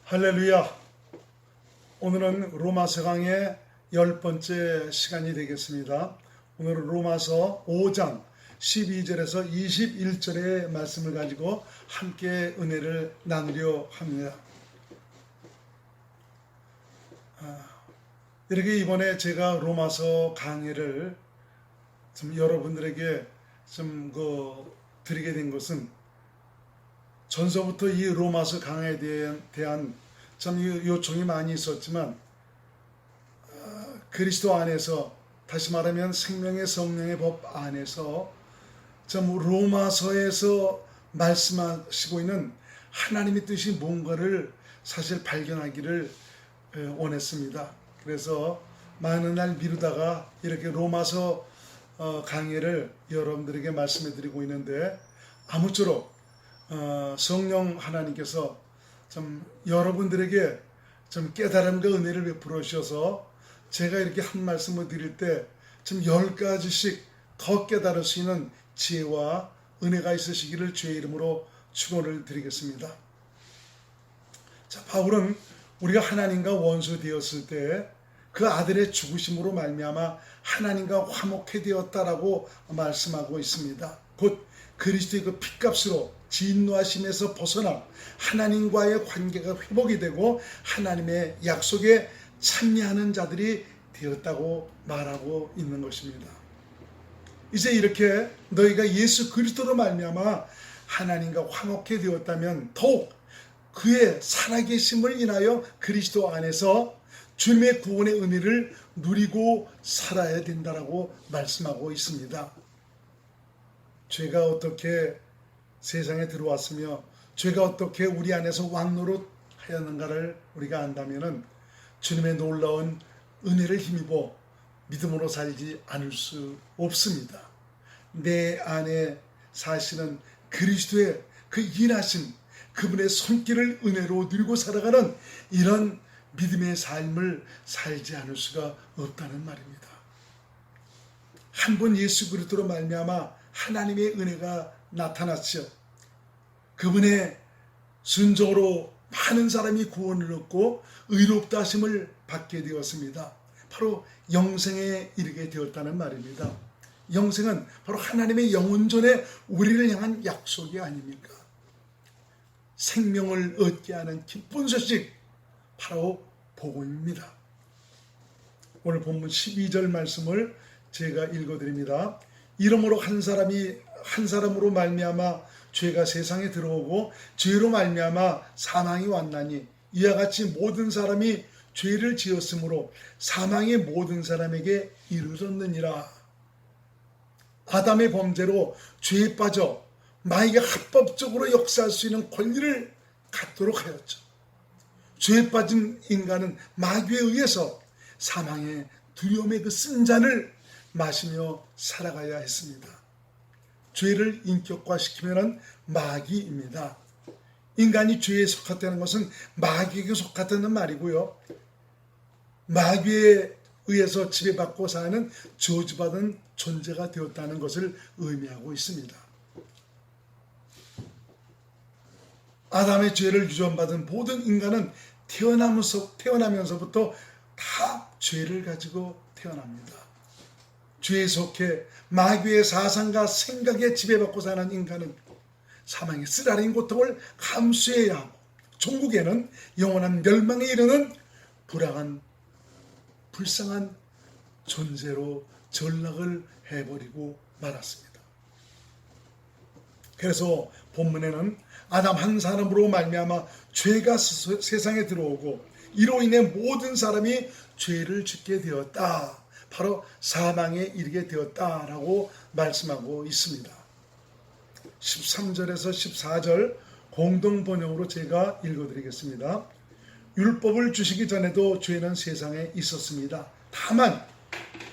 할렐루야. 오늘은 로마서 강의 10번째 시간이 되겠습니다. 오늘은 로마서 5장 12절에서 21절의 말씀을 가지고 함께 은혜를 나누려 합니다. 이렇게 이번에 제가 로마서 강의를 여러분들에게 드리게 된 것은 전서부터 이 로마서 강의에 대한 요청이 많이 있었지만 그리스도 안에서, 다시 말하면 생명의 성령의 법 안에서 로마서에서 말씀하시고 있는 하나님의 뜻이 뭔가를 사실 발견하기를 원했습니다. 그래서 많은 날 미루다가 이렇게 로마서 강의를 여러분들에게 말씀해 드리고 있는데, 아무쪼록 성령 하나님께서 여러분들에게 깨달음과 은혜를 베풀어 주셔서 제가 이렇게 한 말씀을 드릴 때 10가지씩 더 깨달을 수 있는 지혜와 은혜가 있으시기를 주의 이름으로 축원을 드리겠습니다. 자, 바울은 우리가 하나님과 원수 되었을 때 그 아들의 죽으심으로 말미암아 하나님과 화목해 되었다라고 말씀하고 있습니다. 곧 그리스도의 그 핏값으로 진노하심에서 벗어나 하나님과의 관계가 회복이 되고 하나님의 약속에 참여하는 자들이 되었다고 말하고 있는 것입니다. 이제 이렇게 너희가 예수 그리스도로 말미암아 하나님과 화목해 되었다면 더욱 그의 살아계심을 인하여 그리스도 안에서 주님의 구원의 은혜를 누리고 살아야 된다라고 말씀하고 있습니다. 죄가 어떻게 세상에 들어왔으며 죄가 어떻게 우리 안에서 왕노릇 하였는가를 우리가 안다면 주님의 놀라운 은혜를 힘입어 믿음으로 살지 않을 수 없습니다. 내 안에 사실은 그리스도의 그 일하심, 그분의 손길을 은혜로 누리고 살아가는 이런 믿음의 삶을 살지 않을 수가 없다는 말입니다. 한 번 예수 그리스도로 말미암아 하나님의 은혜가 나타났죠. 그분의 순종으로 많은 사람이 구원을 얻고 의롭다 하심을 받게 되었습니다. 바로 영생에 이르게 되었다는 말입니다. 영생은 바로 하나님의 영원전에 우리를 향한 약속이 아닙니까? 생명을 얻게 하는 기쁜 소식, 바로 복음입니다. 오늘 본문 12절 말씀을 제가 읽어드립니다. 이러므로 한 사람으로 말미암아 죄가 세상에 들어오고 죄로 말미암아 사망이 왔나니 이와 같이 모든 사람이 죄를 지었으므로 사망이 모든 사람에게 이르렀느니라. 아담의 범죄로 죄에 빠져 마귀가 합법적으로 역사할 수 있는 권리를 갖도록 하였죠. 죄에 빠진 인간은 마귀에 의해서 사망의 두려움의 그 쓴 잔을 마시며 살아가야 했습니다. 죄를 인격화시키면 마귀입니다. 인간이 죄에 속했다는 것은 마귀에게 속했다는 말이고요. 마귀에 의해서 지배받고 사는 저주받은 존재가 되었다는 것을 의미하고 있습니다. 아담의 죄를 유전받은 모든 인간은 태어나면서부터 다 죄를 가지고 태어납니다. 죄에 속해 마귀의 사상과 생각에 지배받고 사는 인간은 사망의 쓰라린 고통을 감수해야 하고 종국에는 영원한 멸망에 이르는 불쌍한 존재로 전락을 해버리고 말았습니다. 그래서 본문에는 아담 한 사람으로 말미암아 죄가 세상에 들어오고 이로 인해 모든 사람이 죄를 짓게 되었다, 바로 사망에 이르게 되었다라고 말씀하고 있습니다. 13절에서 14절 공동 번역으로 제가 읽어드리겠습니다. 율법을 주시기 전에도 죄는 세상에 있었습니다. 다만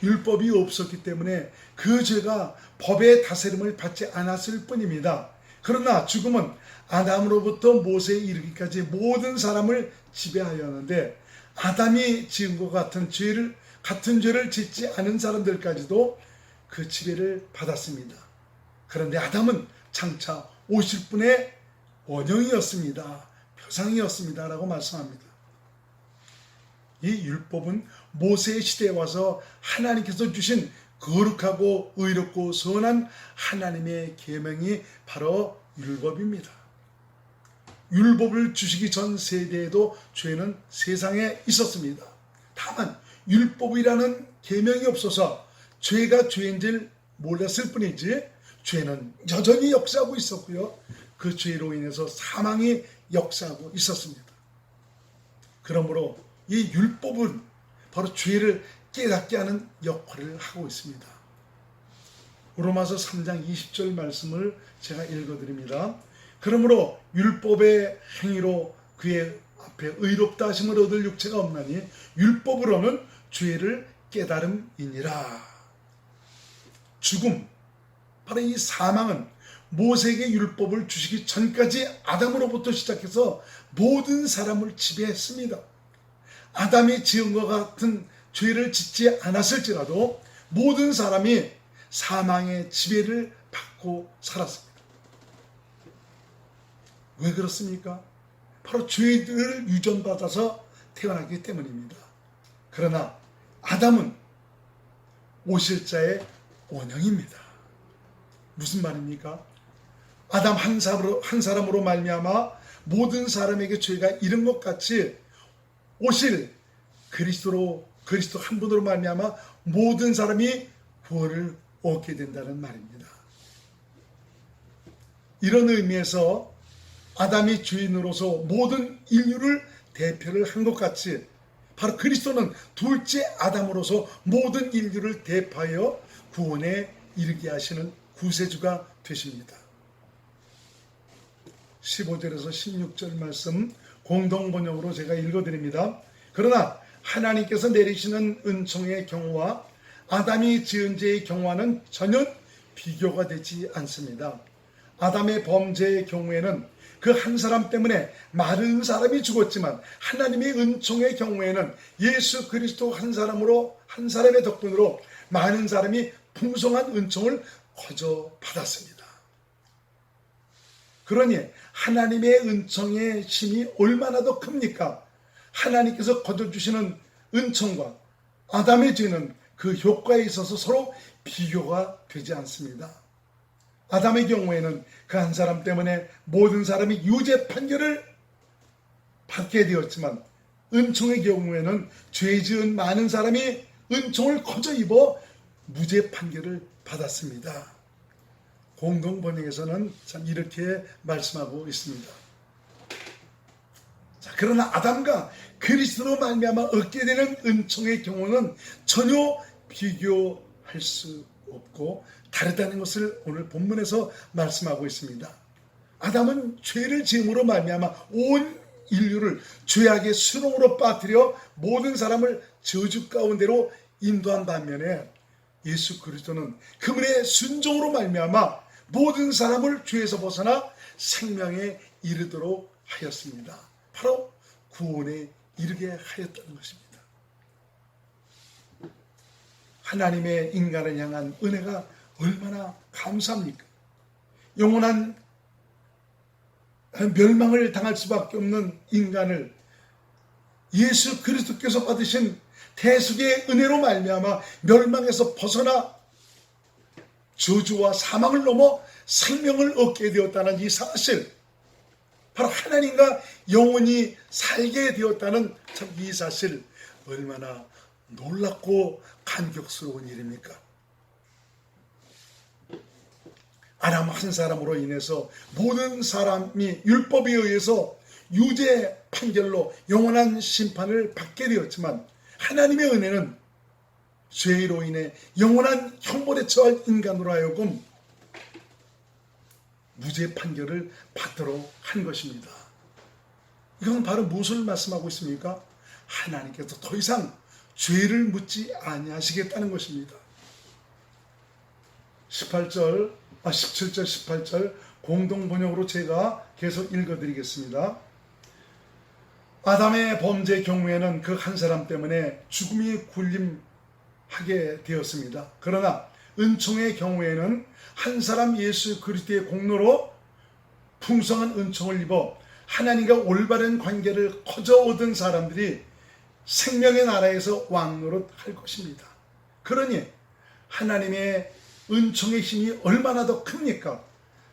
율법이 없었기 때문에 그 죄가 법의 다스림을 받지 않았을 뿐입니다. 그러나 죽음은 아담으로부터 모세에 이르기까지 모든 사람을 지배하였는데 아담이 지은 것 같은 죄를 짓지 않은 사람들까지도 그 지배를 받았습니다. 그런데 아담은 장차 오실 분의 원형이었습니다. 대상이었습니다 라고 말씀합니다. 이 율법은 모세의 시대에 와서 하나님께서 주신 거룩하고 의롭고 선한 하나님의 계명이 바로 율법입니다. 율법을 주시기 전 세대에도 죄는 세상에 있었습니다. 다만 율법이라는 계명이 없어서 죄가 죄인 줄 몰랐을 뿐이지 죄는 여전히 역사하고 있었고요. 그 죄로 인해서 사망이 역사하고 있었습니다. 그러므로 이 율법은 바로 죄를 깨닫게 하는 역할을 하고 있습니다. 로마서 3장 20절 말씀을 제가 읽어드립니다. 그러므로 율법의 행위로 그의 앞에 의롭다 하심을 얻을 육체가 없나니 율법으로는 죄를 깨달음이니라. 죽음, 바로 이 사망은 모세에게 율법을 주시기 전까지 아담으로부터 시작해서 모든 사람을 지배했습니다. 아담이 지은 것 같은 죄를 짓지 않았을지라도 모든 사람이 사망의 지배를 받고 살았습니다. 왜 그렇습니까? 바로 죄들을 유전받아서 태어나기 때문입니다. 그러나 아담은 오실자의 원형입니다. 무슨 말입니까? 아담 한 사람으로 말미암아 모든 사람에게 죄가 이른 것 같이 오실 그리스도 한 분으로 말미암아 모든 사람이 구원을 얻게 된다는 말입니다. 이런 의미에서 아담이 주인으로서 모든 인류를 대표를 한 것 같이 바로 그리스도는 둘째 아담으로서 모든 인류를 대표하여 구원에 이르게 하시는 구세주가 되십니다. 15절에서 16절 말씀 공동번역으로 제가 읽어드립니다. 그러나 하나님께서 내리시는 은총의 경우와 아담이 지은 죄의 경우와는 전혀 비교가 되지 않습니다. 아담의 범죄의 경우에는 그 한 사람 때문에 많은 사람이 죽었지만 하나님의 은총의 경우에는 예수 그리스도 한 사람의 덕분으로 많은 사람이 풍성한 은총을 거저 받았습니다. 그러니 하나님의 은총의 힘이 얼마나 더 큽니까? 하나님께서 거둬주시는 은총과 아담의 죄는 그 효과에 있어서 서로 비교가 되지 않습니다. 아담의 경우에는 그 한 사람 때문에 모든 사람이 유죄 판결을 받게 되었지만 은총의 경우에는 죄 지은 많은 사람이 은총을 거저 입어 무죄 판결을 받았습니다. 공동번역에서는 참 이렇게 말씀하고 있습니다. 자, 그러나 아담과 그리스도로 말미암아 얻게 되는 은총의 경우는 전혀 비교할 수 없고 다르다는 것을 오늘 본문에서 말씀하고 있습니다. 아담은 죄를 지음으로 말미암아 온 인류를 죄악의 수렁으로 빠뜨려 모든 사람을 저주 가운데로 인도한 반면에 예수 그리스도는 그분의 순종으로 말미암아 모든 사람을 죄에서 벗어나 생명에 이르도록 하였습니다. 바로 구원에 이르게 하였다는 것입니다. 하나님의 인간을 향한 은혜가 얼마나 감사합니까? 영원한 멸망을 당할 수밖에 없는 인간을 예수 그리스도께서 받으신 대속의 은혜로 말미암아 멸망에서 벗어나 저주와 사망을 넘어 생명을 얻게 되었다는 이 사실, 바로 하나님과 영원히 살게 되었다는 참 이 사실, 얼마나 놀랍고 감격스러운 일입니까? 아담 한 사람으로 인해서 모든 사람이 율법에 의해서 유죄 판결로 영원한 심판을 받게 되었지만 하나님의 은혜는 죄로 인해 영원한 형벌에 처할 인간으로 하여금 무죄 판결을 받도록 한 것입니다. 이건 바로 무엇을 말씀하고 있습니까? 하나님께서 더 이상 죄를 묻지 아니하시겠다는 것입니다. 17절 18절 공동번역으로 제가 계속 읽어드리겠습니다. 아담의 범죄의 경우에는 그 한 사람 때문에 죽음이 군림하게 되었습니다. 그러나 은총의 경우에는 한 사람 예수 그리스도의 공로로 풍성한 은총을 입어 하나님과 올바른 관계를 거저 얻은 사람들이 생명의 나라에서 왕노릇할 것입니다. 그러니 하나님의 은총의 힘이 얼마나 더 큽니까?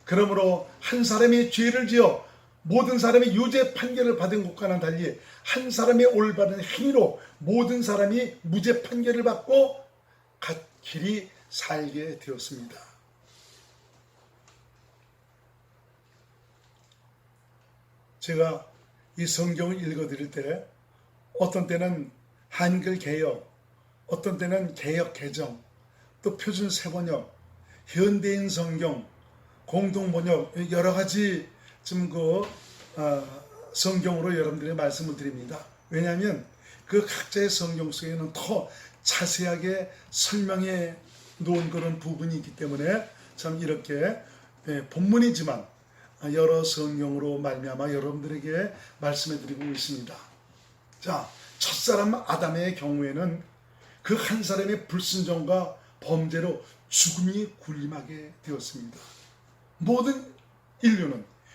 그러므로 한 사람이 죄를 지어 모든 사람이 유죄 판결을 받은 것과는 달리 한 사람의 올바른 행위로 모든 사람이 무죄 판결을 받고 길이 살게 되었습니다. 제가 이 성경을 읽어드릴 때 어떤 때는 한글 개역, 어떤 때는 개역 개정, 또 표준 세번역, 현대인 성경, 공동 번역 여러 가지 성경으로 여러분들의 말씀을 드립니다. 왜냐하면 그 각자의 성경 속에는 더 자세하게 설명해 놓은 그런 부분이 있기 때문에 참 이렇게 본문이지만 여러 성경으로 말미암아 여러분들에게 말씀해 드리고 있습니다. 자, 첫사람 아담의 경우에는 그 한 사람의 불순종과 범죄로 죽음이 군림하게 되었습니다. 모든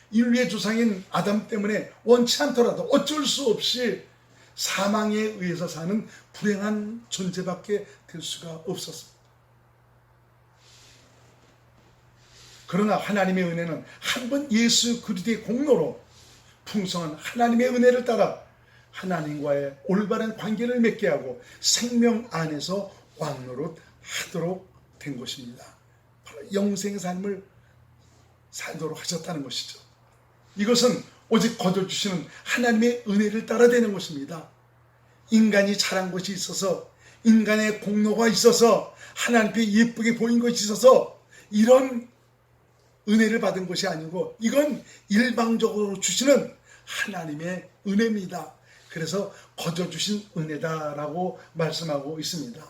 인류의 조상인 아담 때문에 원치 않더라도 어쩔 수 없이 사망에 의해서 사는 불행한 존재밖에 될 수가 없었습니다. 그러나 하나님의 은혜는 한 번 예수 그리스도의 공로로 풍성한 하나님의 은혜를 따라 하나님과의 올바른 관계를 맺게 하고 생명 안에서 왕노릇 하도록 된 것입니다. 바로 영생의 삶을 살도록 하셨다는 것이죠. 이것은 오직 거둬주시는 하나님의 은혜를 따라 되는 것입니다. 인간이 잘한 것이 있어서, 인간의 공로가 있어서, 하나님께 예쁘게 보인 것이 있어서 이런 은혜를 받은 것이 아니고 이건 일방적으로 주시는 하나님의 은혜입니다. 그래서 거저주신 은혜다라고 말씀하고 있습니다.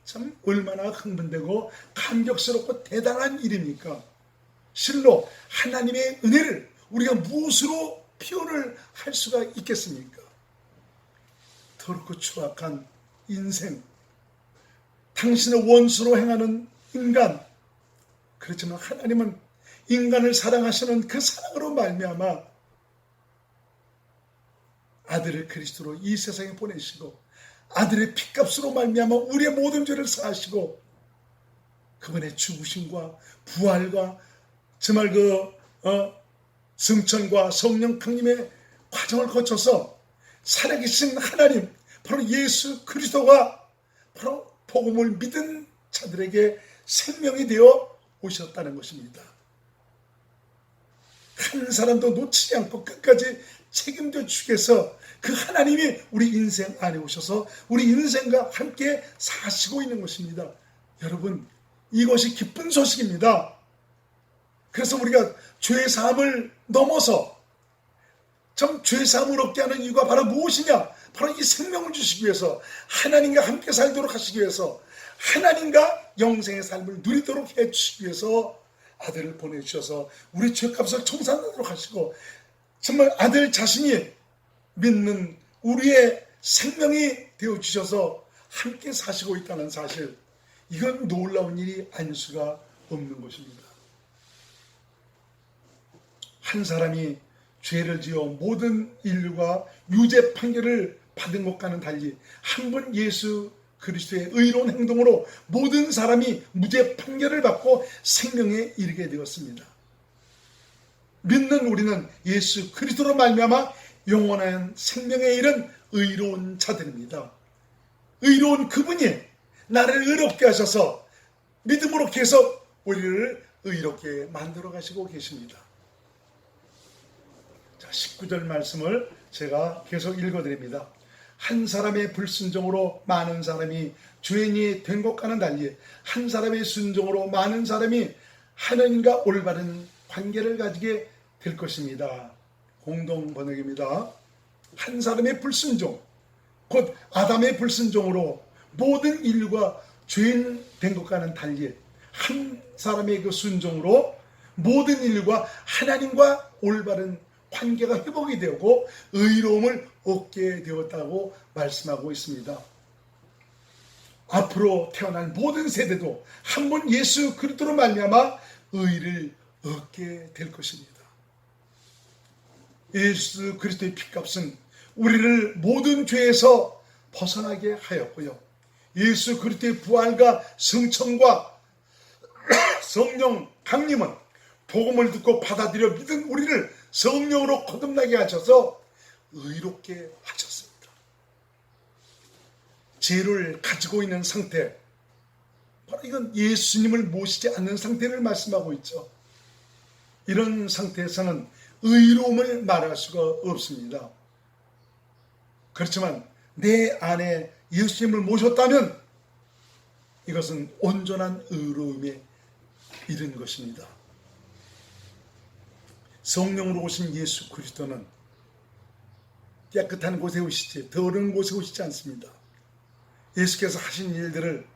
참 얼마나 흥분되고 감격스럽고 대단한 일입니까? 실로 하나님의 은혜를 우리가 무엇으로 표현을 할 수가 있겠습니까? 더럽고 추악한 인생, 당신의 원수로 행하는 인간. 그렇지만 하나님은 인간을 사랑하시는 그 사랑으로 말미암아 아들을 그리스도로 이 세상에 보내시고 아들의 피값으로 말미암아 우리의 모든 죄를 사하시고 그분의 죽으심과 부활과 정말 승천과 성령 강림의 과정을 거쳐서 살아계신 하나님, 바로 예수 그리스도가 바로 복음을 믿은 자들에게 생명이 되어 오셨다는 것입니다. 한 사람도 놓치지 않고 끝까지 책임져 주께서 그 하나님이 우리 인생 안에 오셔서 우리 인생과 함께 사시고 있는 것입니다. 여러분, 이것이 기쁜 소식입니다. 그래서 우리가 죄사함을 넘어서 참 죄사함을 얻게 하는 이유가 바로 무엇이냐? 바로 이 생명을 주시기 위해서, 하나님과 함께 살도록 하시기 위해서, 하나님과 영생의 삶을 누리도록 해주시기 위해서 아들을 보내주셔서 우리 죄값을 청산하도록 하시고, 정말 아들 자신이 믿는 우리의 생명이 되어주셔서 함께 사시고 있다는 사실, 이건 놀라운 일이 아닐 수가 없는 것입니다. 한 사람이 죄를 지어 모든 인류가 유죄 판결을 받은 것과는 달리 한 번 예수 그리스도의 의로운 행동으로 모든 사람이 무죄 판결을 받고 생명에 이르게 되었습니다. 믿는 우리는 예수 그리스도로 말미암아 영원한 생명에 이른 의로운 자들입니다. 의로운 그분이 나를 의롭게 하셔서 믿음으로 계속 우리를 의롭게 만들어 가시고 계십니다. 자, 19절 말씀을 제가 계속 읽어드립니다. 한 사람의 불순종으로 많은 사람이 죄인이 된 것과는 달리 한 사람의 순종으로 많은 사람이 하나님과 올바른 관계를 가지게 될 것입니다. 공동 번역입니다. 한 사람의 불순종, 곧 아담의 불순종으로 모든 인류가 죄인 된 것과는 달리 한 사람의 그 순종으로 모든 인류가 하나님과 올바른 관계가 회복이 되고 의로움을 얻게 되었다고 말씀하고 있습니다. 앞으로 태어날 모든 세대도 한 번 예수 그리스도로 말미암아 의를 얻게 될 것입니다. 예수 그리스도의 피값은 우리를 모든 죄에서 벗어나게 하였고요. 예수 그리스도의 부활과 승천과 성령 강림은 복음을 듣고 받아들여 믿은 우리를 성령으로 거듭나게 하셔서 의롭게 하셨습니다. 죄를 가지고 있는 상태, 바로 이건 예수님을 모시지 않는 상태를 말씀하고 있죠. 이런 상태에서는 의로움을 말할 수가 없습니다. 그렇지만 내 안에 예수님을 모셨다면 이것은 온전한 의로움에 이른 것입니다. 성령으로 오신 예수 그리스도는 깨끗한 곳에 오시지 더러운 곳에 오시지 않습니다. 예수께서 하신 일들을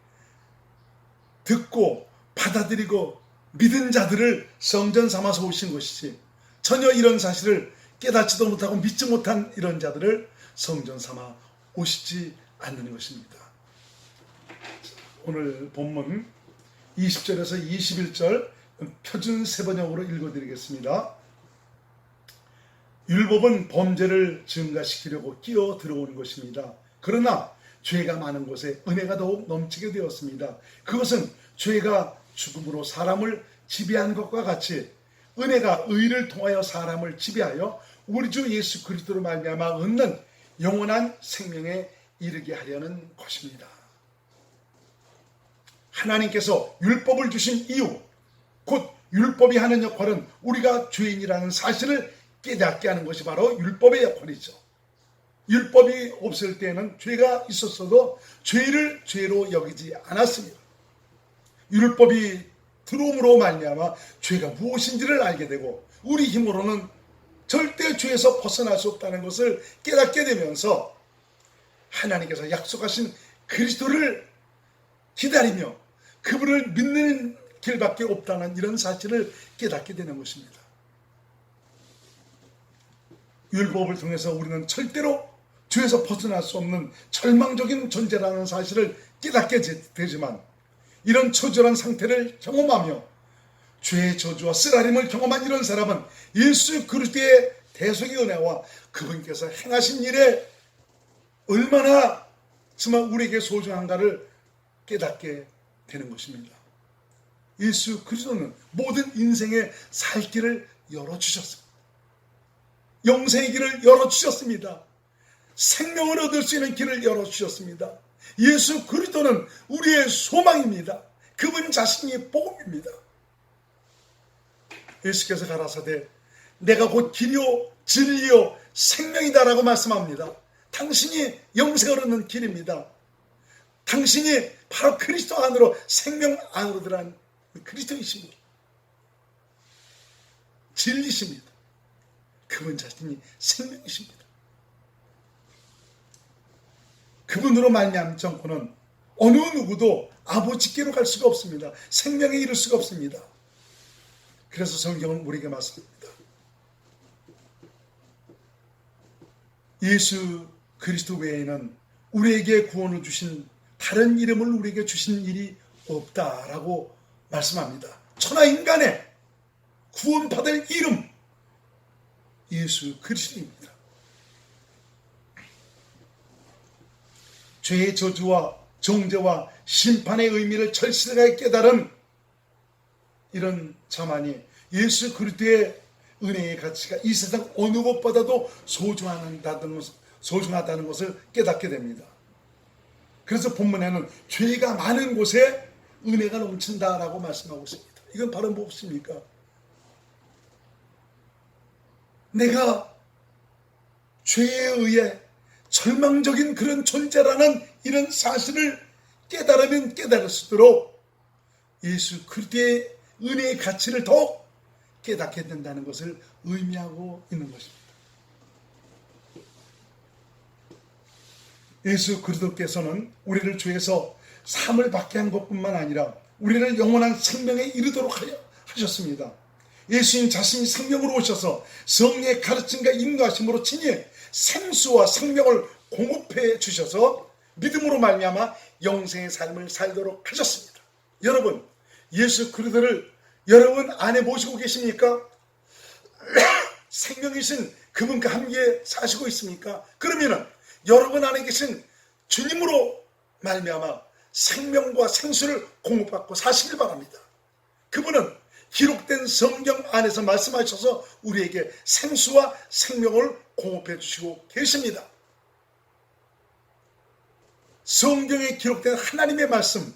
듣고 받아들이고 믿은 자들을 성전 삼아서 오신 것이지, 전혀 이런 사실을 깨닫지도 못하고 믿지 못한 이런 자들을 성전 삼아 오시지 않는 것입니다. 오늘 본문 20절에서 21절 표준 세번역으로 읽어드리겠습니다. 율법은 범죄를 증가시키려고 끼어 들어오는 것입니다. 그러나 죄가 많은 곳에 은혜가 더욱 넘치게 되었습니다. 그것은 죄가 죽음으로 사람을 지배한 것과 같이 은혜가 의를 통하여 사람을 지배하여 우리 주 예수 그리스도로 말미암아 얻는 영원한 생명에 이르게 하려는 것입니다. 하나님께서 율법을 주신 이유, 곧 율법이 하는 역할은 우리가 죄인이라는 사실을 깨닫게 하는 것이 바로 율법의 역할이죠. 율법이 없을 때에는 죄가 있었어도 죄를 죄로 여기지 않았습니다. 율법이 들어옴으로 말미암아 죄가 무엇인지를 알게 되고 우리 힘으로는 절대 죄에서 벗어날 수 없다는 것을 깨닫게 되면서 하나님께서 약속하신 그리스도를 기다리며 그분을 믿는 길밖에 없다는 이런 사실을 깨닫게 되는 것입니다. 율법을 통해서 우리는 절대로 죄에서 벗어날 수 없는 절망적인 존재라는 사실을 깨닫게 되지만, 이런 처절한 상태를 경험하며 죄의 저주와 쓰라림을 경험한 이런 사람은 예수 그리스도의 대속의 은혜와 그분께서 행하신 일에 얼마나 정말 우리에게 소중한가를 깨닫게 되는 것입니다. 예수 그리스도는 모든 인생의 살 길을 열어주셨습니다. 영생의 길을 열어주셨습니다. 생명을 얻을 수 있는 길을 열어주셨습니다. 예수 그리스도는 우리의 소망입니다. 그분 자신이 복음입니다. 예수께서 가라사대 내가 곧 길이요 진리요 생명이다라고 말씀합니다. 당신이 영생을 얻는 길입니다. 당신이 바로 그리스도 안으로 생명 안으로 들어간 그리스도이십니다. 진리십니다. 그분 자신이 생명이십니다. 그분으로 말미암은 정권은 어느 누구도 아버지께로 갈 수가 없습니다. 생명에 이를 수가 없습니다. 그래서 성경은 우리에게 말씀합니다. 예수 그리스도 외에는 우리에게 구원을 주신 다른 이름을 우리에게 주신 일이 없다라고 말씀합니다. 천하 인간의 구원받을 이름 예수 그리스도입니다. 죄의 저주와 정죄와 심판의 의미를 절실하게 깨달은 이런 자만이 예수 그리스도의 은혜의 가치가 이 세상 어느 것보다도 소중하다는 것을 깨닫게 됩니다. 그래서 본문에는 죄가 많은 곳에 은혜가 넘친다라고 말씀하고 있습니다. 이건 바로 무엇입니까? 내가 죄에 의해 절망적인 그런 존재라는 이런 사실을 깨달으면 깨달을수록 예수 그리스도의 은혜의 가치를 더욱 깨닫게 된다는 것을 의미하고 있는 것입니다. 예수 그리스도께서는 우리를 죄에서 사함을 받게 한 것뿐만 아니라 우리를 영원한 생명에 이르도록 하셨습니다. 예수님 자신이 생명으로 오셔서 성령의 가르침과 인도하심으로 친히 생수와 생명을 공급해 주셔서 믿음으로 말미암아 영생의 삶을 살도록 하셨습니다. 여러분, 예수 그리스도를 여러분 안에 모시고 계십니까? 생명이신 그분과 함께 사시고 있습니까? 그러면은 여러분 안에 계신 주님으로 말미암아 생명과 생수를 공급받고 사시길 바랍니다. 그분은 기록된 성경 안에서 말씀하셔서 우리에게 생수와 생명을 공급해 주시고 계십니다. 성경에 기록된 하나님의 말씀,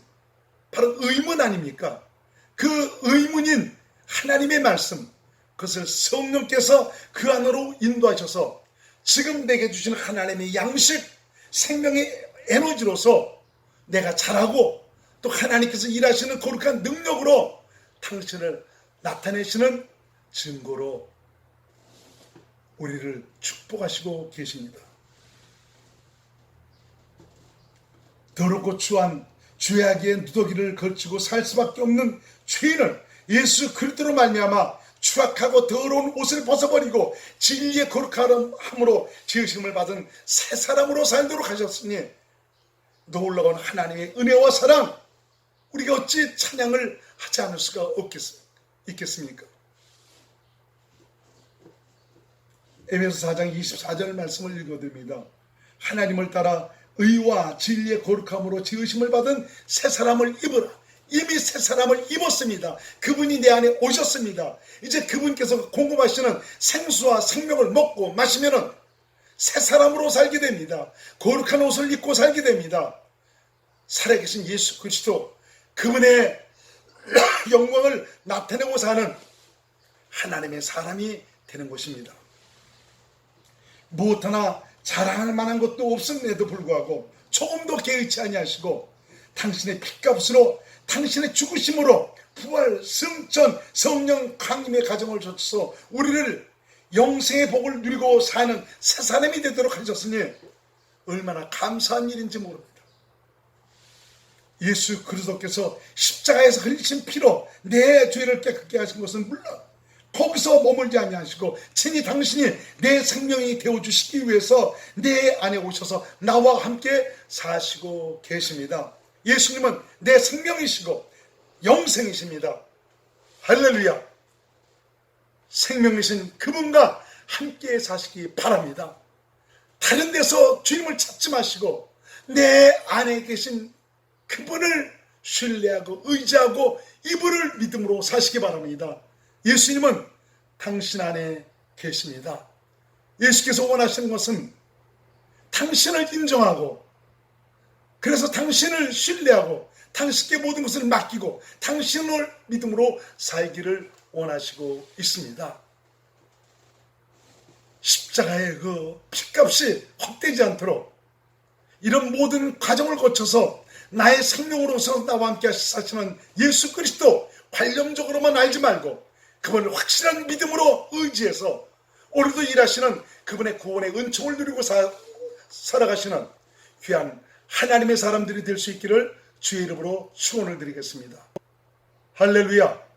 바로 의문 아닙니까? 그 의문인 하나님의 말씀, 그것을 성령께서 그 안으로 인도하셔서 지금 내게 주시는 하나님의 양식, 생명의 에너지로서 내가 자라고 또 하나님께서 일하시는 거룩한 능력으로 당신을 나타내시는 증거로 우리를 축복하시고 계십니다. 더럽고 추한 죄악의 누더기를 걸치고 살 수밖에 없는 죄인을 예수 그리스도로 말미암아 추악하고 더러운 옷을 벗어버리고 진리의 거룩함으로 지으심을 받은 새 사람으로 살도록 하셨으니 놀라운 하나님의 은혜와 사랑, 우리가 어찌 찬양을 하지 않을 수가 있겠습니까? 에베소 4장 24절 말씀을 읽어드립니다. 하나님을 따라 의와 진리의 거룩함으로 지으심을 받은 새 사람을 입으라. 이미 새 사람을 입었습니다. 그분이 내 안에 오셨습니다. 이제 그분께서 공급하시는 생수와 생명을 먹고 마시면은 새 사람으로 살게 됩니다. 거룩한 옷을 입고 살게 됩니다. 살아계신 예수 그리스도, 그분의 영광을 나타내고 사는 하나님의 사람이 되는 것입니다. 무엇 하나 자랑할 만한 것도 없음에도 불구하고 조금도 개의치 아니하시고 당신의 핏값으로, 당신의 죽으심으로 부활, 승천, 성령 강림의 가정을 줬어 우리를 영생의 복을 누리고 사는 새 사람이 되도록 하셨으니 얼마나 감사한 일인지 모릅니다. 예수 그리스도께서 십자가에서 흘리신 피로 내 죄를 깨끗게 하신 것은 물론 거기서 머물지 아니하시고 친히 당신이 내 생명이 되어주시기 위해서 내 안에 오셔서 나와 함께 사시고 계십니다. 예수님은 내 생명이시고 영생이십니다. 할렐루야. 생명이신 그분과 함께 사시기 바랍니다. 다른 데서 주님을 찾지 마시고 내 안에 계신 그분을 신뢰하고 의지하고 이분을 믿음으로 사시기 바랍니다. 예수님은 당신 안에 계십니다. 예수께서 원하시는 것은 당신을 인정하고, 그래서 당신을 신뢰하고 당신께 모든 것을 맡기고 당신을 믿음으로 살기를 원하시고 있습니다. 십자가의 그 핏값이 헛되지 않도록 이런 모든 과정을 거쳐서 나의 생명으로서 나와 함께 사시는 예수 그리스도 관념적으로만 알지 말고 그분을 확실한 믿음으로 의지해서 오늘도 일하시는 그분의 구원의 은총을 누리고 살아가시는 귀한 하나님의 사람들이 될 수 있기를 주의 이름으로 축원을 드리겠습니다. 할렐루야.